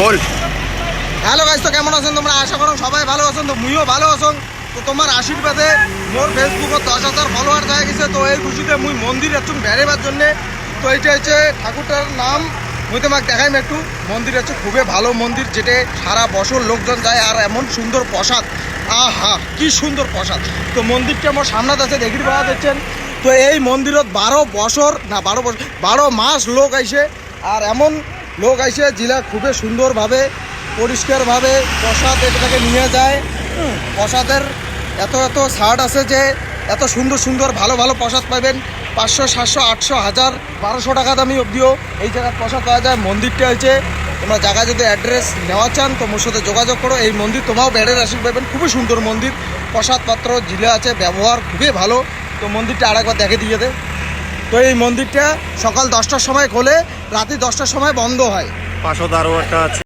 বল। Hello guys, তো কেমন আছেন তোমরা? আশা করো সবাই ভালো আছেন। তো মুইও ভালো আছেন। তো তোমার আশীর্বাদে মোর ফেসবুকত 10,000 ফলোয়ার হয়ে গেছে। তো এই খুশিতে মুই মন্দির একটু বেড়েবার জন্যে। তো এইটা হচ্ছে ঠাকুরটার নাম, মুই তোমাকে দেখাইম একটু। মন্দির হচ্ছে খুবই ভালো মন্দির, যেটা সারা বছর লোকজন যায়। আর এমন সুন্দর প্রসাদ, আহা কি সুন্দর প্রসাদ। তো মন্দিরটা আমার সামনে আছে, দেখির পাওয়া যাচ্ছেন। তো এই মন্দিরত 12 মাস লোক আইসে। আর এমন লোক আইসে জিলা খুবই সুন্দরভাবে পরিষ্কারভাবে প্রসাদ এটাকে নিয়ে যায়। প্রসাদের এত ছাড় আছে যে এত সুন্দর সুন্দর ভালো ভালো প্রসাদ পাবেন। 500, 700, 800, 1000, 1200 টাকা দামি অবধিও এই জায়গায় প্রসাদ পাওয়া যায়। মন্দিরটা হচ্ছে তোমরা জায়গায় যদি অ্যাড্রেস নেওয়া চান তো মোর সাথে যোগাযোগ করো। এই মন্দির তোমরাও বেড়ে আসি পাবেন, খুবই সুন্দর মন্দির। প্রসাদপত্র জিলে আছে, ব্যবহার খুবই ভালো। তো মন্দিরটা আরেকবার দেখে দিয়ে দে। তো এই মন্দিরটা সকাল 10টার সময় খোলে, রাতে 10টার সময় বন্ধ হয়। পাশে আরও একটা আছে।